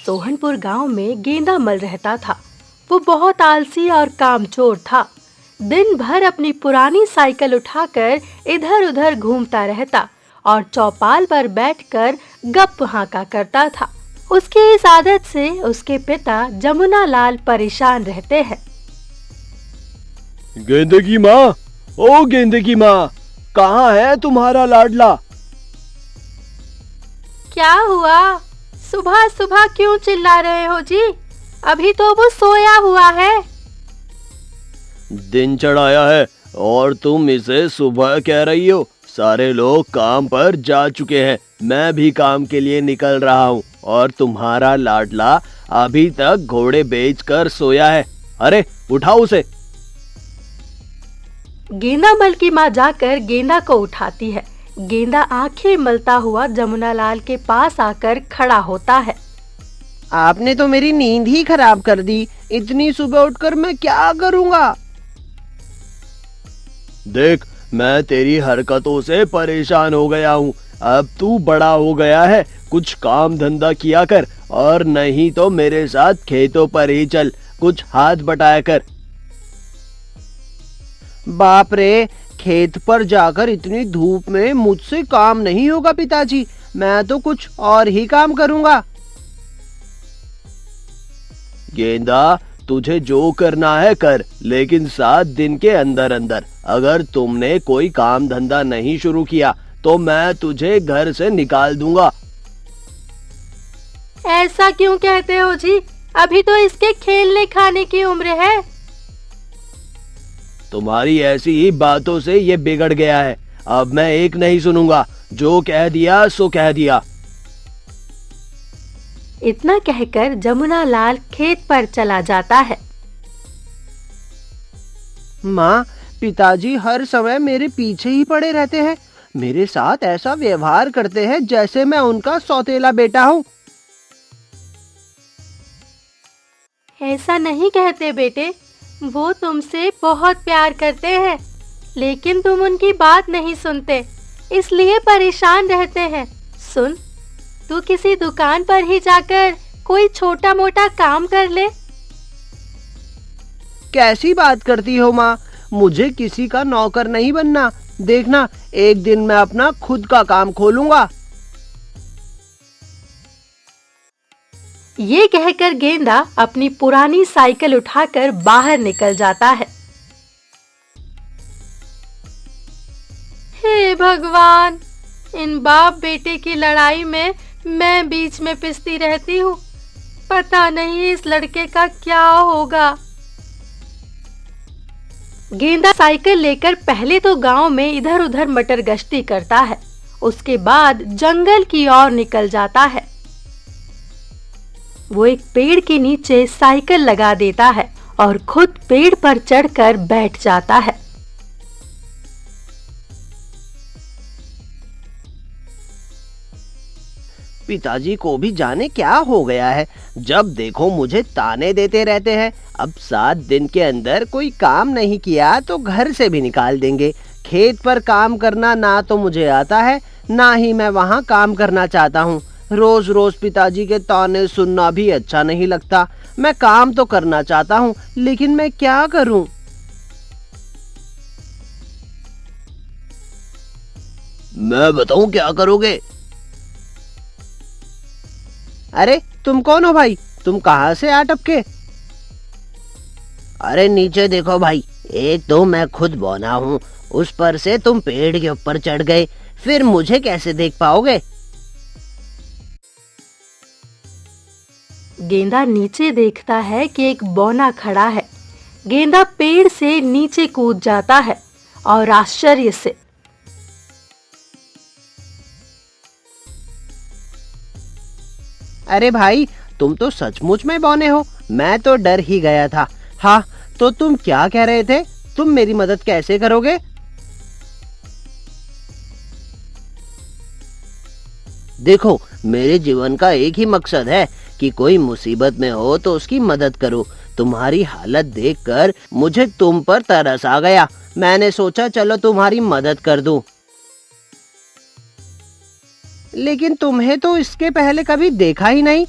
सोहनपुर गांव में गेंदा मल रहता था। वो बहुत आलसी और कामचोर था। दिन भर अपनी पुरानी साइकिल उठाकर इधर-उधर घूमता रहता और चौपाल पर बैठकर गप हाँका करता था। उसकी इस आदत से उसके पिता जमुना लाल परेशान रहते हैं। गेंदे की माँ, ओ गेंदे की माँ, कहाँ है तुम्हारा लाडला? क्या हुआ? सुबह सुबह क्यों चिल्ला रहे हो जी? अभी तो वो सोया हुआ है। दिन चढ़ाया है और तुम इसे सुबह कह रही हो? सारे लोग काम पर जा चुके हैं, मैं भी काम के लिए निकल रहा हूँ और तुम्हारा लाडला अभी तक घोड़े बेचकर सोया है। अरे उठाओ उसे। गेंदा मल की माँ जाकर गेंदा को उठाती है। गेंदा आंखें मलता हुआ जमुना लाल के पास आकर खड़ा होता है। आपने तो मेरी नींद ही खराब कर दी। इतनी सुबह उठकर मैं क्या करूँगा? देख, मैं तेरी हरकतों से परेशान हो गया हूँ। अब तू बड़ा हो गया है, कुछ काम धंधा किया कर और नहीं तो मेरे साथ खेतों पर ही चल, कुछ हाथ बटाया कर। बाप रे, खेत पर जाकर इतनी धूप में मुझसे काम नहीं होगा पिताजी। मैं तो कुछ और ही काम करूँगा। गेंदा, तुझे जो करना है कर, लेकिन 7 दिन के अंदर अंदर अगर तुमने कोई काम धंधा नहीं शुरू किया तो मैं तुझे घर से निकाल दूंगा। ऐसा क्यों कहते हो जी? अभी तो इसके खेलने खाने की उम्र है। तुम्हारी ऐसी ही बातों से ये बिगड़ गया है। अब मैं एक नहीं सुनूंगा, जो कह दिया सो कह दिया। इतना कहकर जमुना लाल खेत पर चला जाता है। माँ, पिताजी हर समय मेरे पीछे ही पड़े रहते हैं। मेरे साथ ऐसा व्यवहार करते हैं जैसे मैं उनका सौतेला बेटा हूँ। ऐसा नहीं कहते बेटे, वो तुमसे बहुत प्यार करते हैं, लेकिन तुम उनकी बात नहीं सुनते, इसलिए परेशान रहते हैं। सुन, तू किसी दुकान पर ही जाकर कोई छोटा मोटा काम कर ले। कैसी बात करती हो माँ? मुझे किसी का नौकर नहीं बनना। देखना, एक दिन मैं अपना खुद का काम खोलूंगा। ये कहकर गेंदा अपनी पुरानी साइकिल उठाकर बाहर निकल जाता है। हे भगवान, इन बाप बेटे की लड़ाई में मैं बीच में पिसती रहती हूँ। पता नहीं इस लड़के का क्या होगा। गेंदा साइकिल लेकर पहले तो गांव में इधर-उधर मटर गश्ती करता है, उसके बाद जंगल की ओर निकल जाता है। वो एक पेड़ के नीचे साइकिल लगा देता है और खुद पेड़ पर चढ़कर बैठ जाता है। पिताजी को भी जाने क्या हो गया है, जब देखो मुझे ताने देते रहते हैं। अब 7 दिन के अंदर कोई काम नहीं किया तो घर से भी निकाल देंगे। खेत पर काम करना ना तो मुझे आता है, ना ही मैं वहाँ काम करना चाहता हूँ। रोज रोज पिताजी के ताने सुनना भी अच्छा नहीं लगता। मैं काम तो करना चाहता हूँ, लेकिन मैं क्या करूँ? मैं बताऊं क्या करोगे? अरे तुम कौन हो भाई? तुम कहाँ से आ टपके? अरे नीचे देखो भाई, एक तो मैं खुद बौना हूँ, उस पर से तुम पेड़ के ऊपर चढ़ गए, फिर मुझे कैसे देख पाओगे? गेंदा नीचे देखता है कि एक बौना खड़ा है। गेंदा पेड़ से नीचे कूद जाता है और आश्चर्य से अरे भाई, तुम तो सचमुच में बौने हो। मैं तो डर ही गया था। हाँ, तो तुम क्या कह रहे थे? तुम मेरी मदद कैसे करोगे? देखो, मेरे जीवन का एक ही मकसद है कि कोई मुसीबत में हो तो उसकी मदद करो। तुम्हारी हालत देखकर मुझे तुम पर तरस आ गया। मैंने सोचा चलो तुम्हारी मदद कर दूं। लेकिन तुम्हें तो इसके पहले कभी देखा ही नहीं।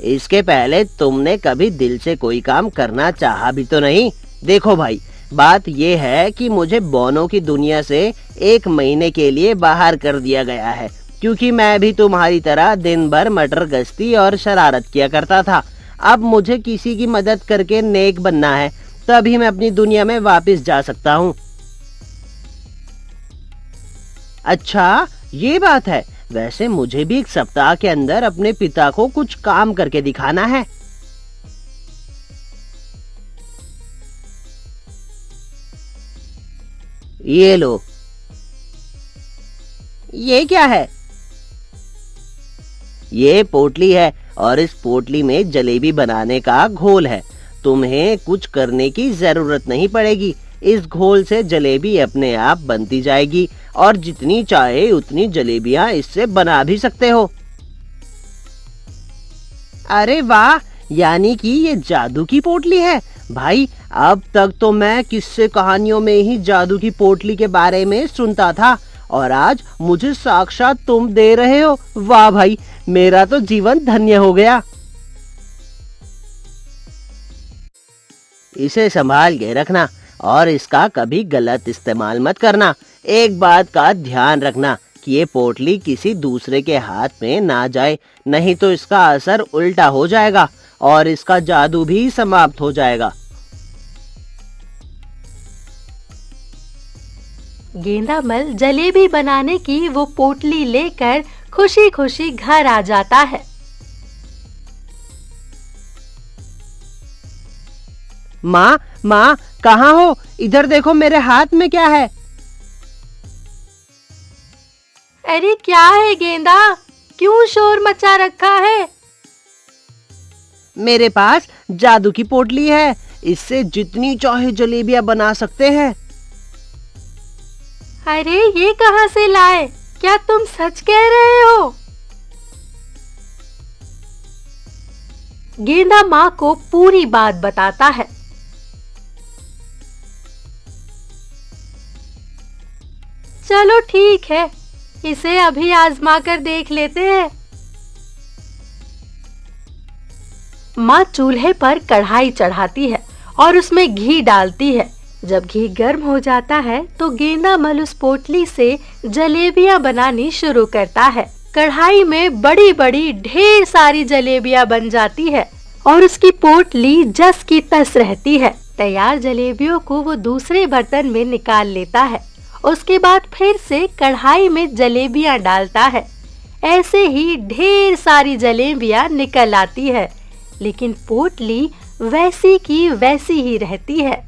इसके पहले तुमने कभी दिल से कोई काम करना चाहा भी तो नहीं। देखो भाई, बात ये है कि मुझे बोनो की दुनिया से 1 महीने के लिए बाहर कर दिया गया है, क्योंकि मैं भी तुम्हारी तरह दिन भर मटर गश्ती और शरारत किया करता था। अब मुझे किसी की मदद करके नेक बनना है, तभी मैं अपनी दुनिया में वापस जा सकता हूँ। अच्छा, ये बात है। वैसे मुझे भी 1 सप्ताह के अंदर अपने पिता को कुछ काम करके दिखाना है। ये लो। ये क्या है? ये पोटली है और इस पोटली में जलेबी बनाने का घोल है। तुम्हें कुछ करने की जरूरत नहीं पड़ेगी। इस घोल से जलेबी अपने आप बनती जाएगी और जितनी चाहे उतनी जलेबियां इससे बना भी सकते हो। अरे वाह, यानी कि ये जादू की पोटली है। भाई, अब तक तो मैं किस्से कहानियों में ही जादू की पोटली के बारे में सुनता था और आज मुझे साक्षात तुम दे रहे हो। वाह भाई, मेरा तो जीवन धन्य हो गया। इसे संभाल के रखना और इसका कभी गलत इस्तेमाल मत करना। एक बात का ध्यान रखना कि ये पोटली किसी दूसरे के हाथ में ना जाए, नहीं तो इसका असर उल्टा हो जाएगा और इसका जादू भी समाप्त हो जाएगा। गेंदामल जलेबी बनाने की वो पोटली लेकर खुशी खुशी घर आ जाता है। माँ, माँ, कहाँ हो? इधर देखो, मेरे हाथ में क्या है? अरे क्या है गेंदा, क्यों शोर मचा रखा है? मेरे पास जादू की पोटली है। इससे जितनी चाहे जलेबियां बना सकते हैं। अरे ये कहाँ से लाए? क्या तुम सच कह रहे हो? गेंदा माँ को पूरी बात बताता है। चलो ठीक है, इसे अभी आजमा कर देख लेते हैं। माँ चूल्हे पर कढ़ाई चढ़ाती है और उसमें घी डालती है। जब घी गर्म हो जाता है तो गेंदामल उस पोटली से जलेबियां बनानी शुरू करता है। कढ़ाई में बड़ी बड़ी ढेर सारी जलेबियां बन जाती है और उसकी पोटली जस की तस रहती है। तैयार जलेबियों को वो दूसरे बर्तन में निकाल लेता है। उसके बाद फिर से कढ़ाई में जलेबियां डालता है। ऐसे ही ढेर सारी जलेबियां निकल आती है, लेकिन पोटली वैसी की वैसी ही रहती है।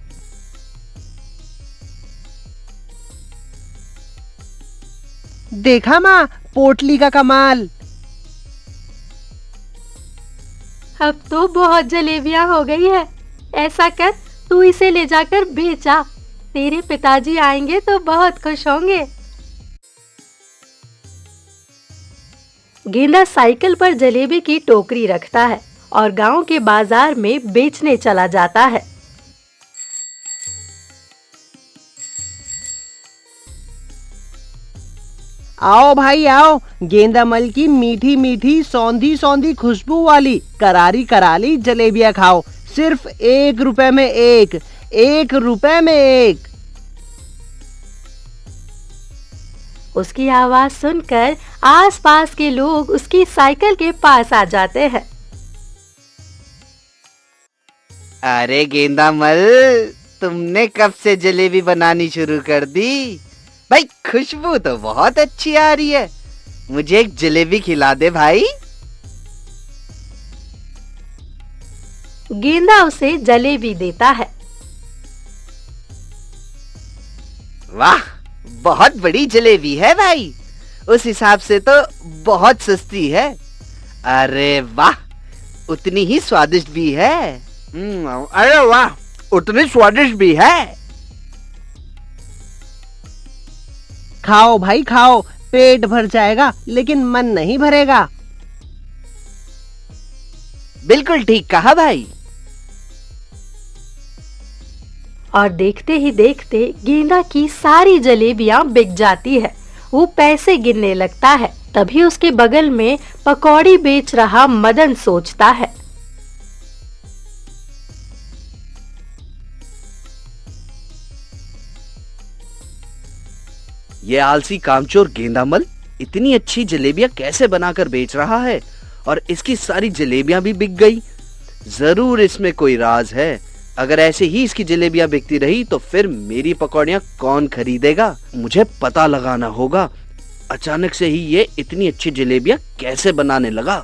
देखा माँ, पोटली का कमाल। अब तो बहुत जलेबियां हो गई है। ऐसा कर, तू इसे ले जाकर बेचा। तेरे पिताजी आएंगे तो बहुत खुश होंगे। गेंदा साइकिल पर जलेबी की टोकरी रखता है और गांव के बाजार में बेचने चला जाता है। आओ भाई आओ, गेंदामल की मीठी मीठी सौंधी सौंधी खुशबू वाली करारी कराली जलेबियां खाओ। सिर्फ 1 रुपए में एक, 1 रुपए में एक। उसकी आवाज सुनकर आसपास के लोग उसकी साइकिल के पास आ जाते हैं। अरे गेंदामल, तुमने कब से जलेबी बनानी शुरू कर दी? भाई, खुशबू तो बहुत अच्छी आ रही है। मुझे एक जलेबी खिला दे भाई। गेंदा उसे जलेबी देता है। वाह, बहुत बड़ी जलेबी है भाई। उस हिसाब से तो बहुत सस्ती है। अरे वाह, उतनी ही स्वादिष्ट भी है। अरे वाह, उतनी स्वादिष्ट भी है। खाओ भाई खाओ, पेट भर जाएगा लेकिन मन नहीं भरेगा। बिल्कुल ठीक कहा भाई। और देखते ही देखते गेंदा की सारी जलेबियां बिक जाती है वो पैसे गिनने लगता है। तभी उसके बगल में पकौड़ी बेच रहा मदन सोचता है, ये आलसी कामचोर गेंदामल इतनी अच्छी जलेबियां कैसे बनाकर बेच रहा है और इसकी सारी जलेबियां भी बिक गई। जरूर इसमें कोई राज है। अगर ऐसे ही इसकी जलेबियां बिकती रही तो फिर मेरी पकौड़ियां कौन खरीदेगा? मुझे पता लगाना होगा अचानक से ही ये इतनी अच्छी जलेबियां कैसे बनाने लगा।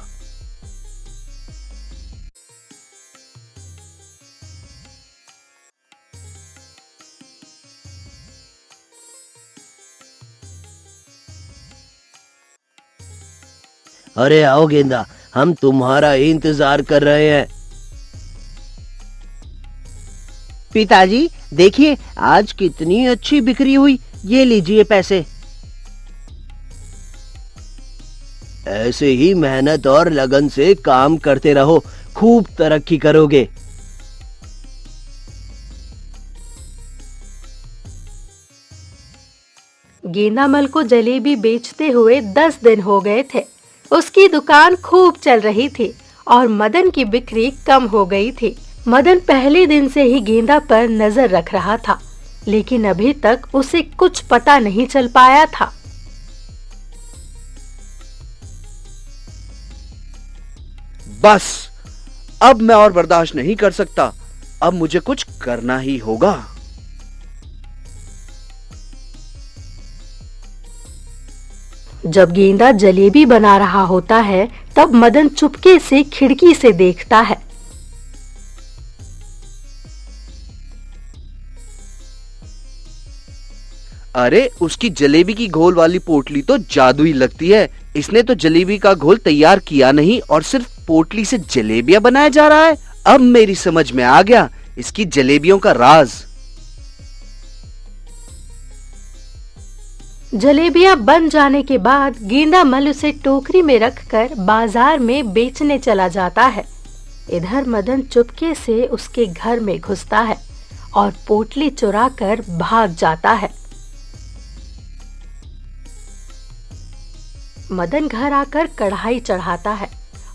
अरे आओ गेंदा, हम तुम्हारा ही इंतजार कर रहे हैं। पिताजी देखिए आज कितनी अच्छी बिक्री हुई, ये लीजिए पैसे। ऐसे ही मेहनत और लगन से काम करते रहो, खूब तरक्की करोगे। गेंदामल को जलेबी बेचते हुए 10 दिन हो गए थे। उसकी दुकान खूब चल रही थी और मदन की बिक्री कम हो गई थी। मदन पहले दिन से ही गेंदा पर नजर रख रहा था, लेकिन अभी तक उसे कुछ पता नहीं चल पाया था। बस अब मैं और बर्दाश्त नहीं कर सकता। अब मुझे कुछ करना ही होगा। जब गेंदा जलेबी बना रहा होता है, तब मदन चुपके से खिड़की से देखता है। अरे उसकी जलेबी की घोल वाली पोटली तो जादुई लगती है। इसने तो जलेबी का घोल तैयार किया नहीं और सिर्फ पोटली से जलेबियां बनाया जा रहा है। अब मेरी समझ में आ गया इसकी जलेबियों का राज। जलेबियां बन जाने के बाद गेंदामल उसे टोकरी में रखकर बाजार में बेचने चला जाता है। इधर मदन चुपके से उसके घर में घुसता है और पोटली चुराकर भाग जाता है। मदन घर आकर कढ़ाई चढ़ाता है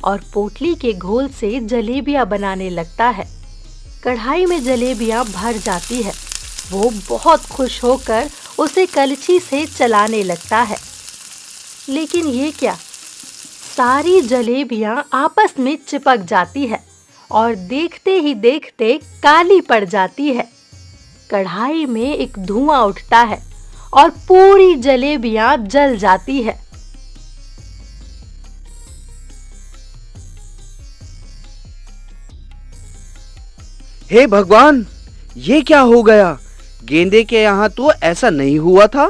और पोटली के घोल से जलेबियां बनाने लगता है। कढ़ाई में जलेबियां भर जाती है। वो बहुत खुश होकर उसे कलछी से चलाने लगता है। लेकिन ये क्या, सारी जलेबियां आपस में चिपक जाती है और देखते ही देखते काली पड़ जाती है। कढ़ाई में एक धुआं उठता है और पूरी जलेबियां जल जाती है। हे भगवान, ये क्या हो गया? गेंदे के यहाँ तो ऐसा नहीं हुआ था।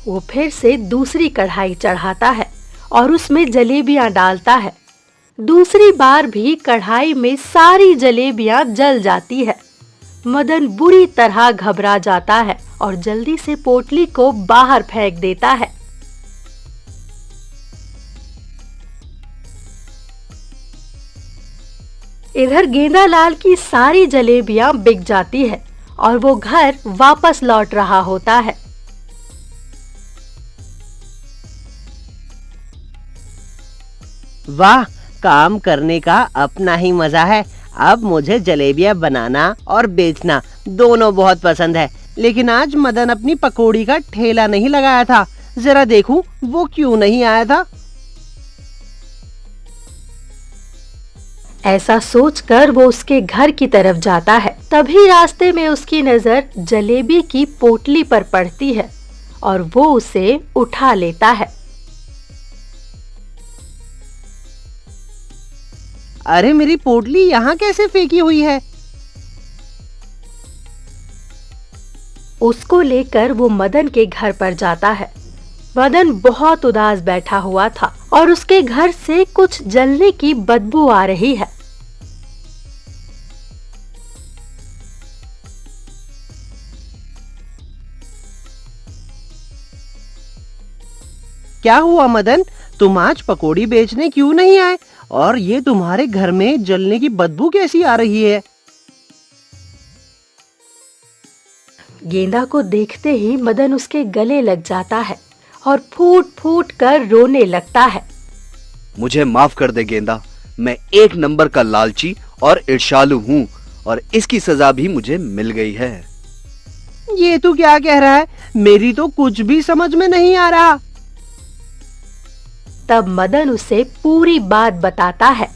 वो फिर से दूसरी कढ़ाई चढ़ाता है और उसमें जलेबियां डालता है। दूसरी बार भी कढ़ाई में सारी जलेबियां जल जाती है। मदन बुरी तरह घबरा जाता है और जल्दी से पोटली को बाहर फेंक देता है। इधर गेंदालाल की सारी जलेबियां बिक जाती है और वो घर वापस लौट रहा होता है। वाह, काम करने का अपना ही मजा है। अब मुझे जलेबियां बनाना और बेचना दोनों बहुत पसंद है। लेकिन आज मदन अपनी पकौड़ी का ठेला नहीं लगाया था। जरा देखूं वो क्यों नहीं आया था। ऐसा सोचकर वो उसके घर की तरफ जाता है। तभी रास्ते में उसकी नजर जलेबी की पोटली पर पड़ती है और वो उसे उठा लेता है। अरे मेरी पोटली यहाँ कैसे फेंकी हुई है? उसको लेकर वो मदन के घर पर जाता है। मदन बहुत उदास बैठा हुआ था और उसके घर से कुछ जलने की बदबू आ रही है। क्या हुआ मदन, तुम आज पकोड़ी बेचने क्यों नहीं आए? और ये तुम्हारे घर में जलने की बदबू कैसी आ रही है? गेंदा को देखते ही मदन उसके गले लग जाता है और फूट फूट कर रोने लगता है। मुझे माफ कर दे गेंदा, मैं एक नंबर का लालची और ईर्ष्यालु हूँ और इसकी सजा भी मुझे मिल गई है। ये तू क्या कह रहा है? मेरी तो कुछ भी समझ में नहीं आ रहा। तब मदन उसे पूरी बात बताता है।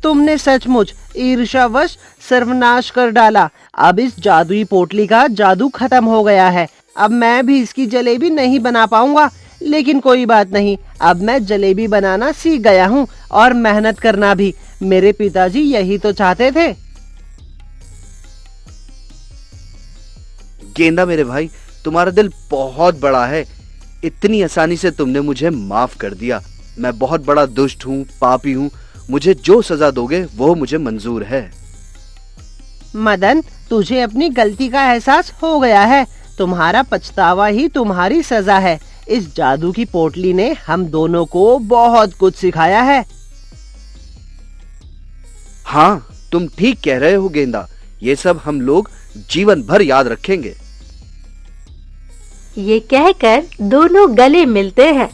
तुमने सचमुच ईर्ष्यावश सर्वनाश कर डाला। अब इस जादुई पोटली का जादू खत्म हो गया है। अब मैं भी इसकी जलेबी नहीं बना पाऊंगा, लेकिन कोई बात नहीं, अब मैं जलेबी बनाना सीख गया हूँ और मेहनत करना भी। मेरे पिताजी यही तो चाहते थे। गेंदा मेरे भाई, तुम्हारा दिल बहुत बड़ा है। इतनी आसानी से तुमने मुझे माफ कर दिया। मैं बहुत बड़ा दुष्ट हूँ, पापी हूँ। मुझे जो सजा दोगे वो मुझे मंजूर है। मदन, तुझे अपनी गलती का एहसास हो गया है। तुम्हारा पछतावा ही तुम्हारी सजा है। इस जादू की पोटली ने हम दोनों को बहुत कुछ सिखाया है। हाँ, तुम ठीक कह रहे हो गेंदा। ये सब हम लोग जीवन भर याद रखेंगे। ये कहकर दोनों गले मिलते हैं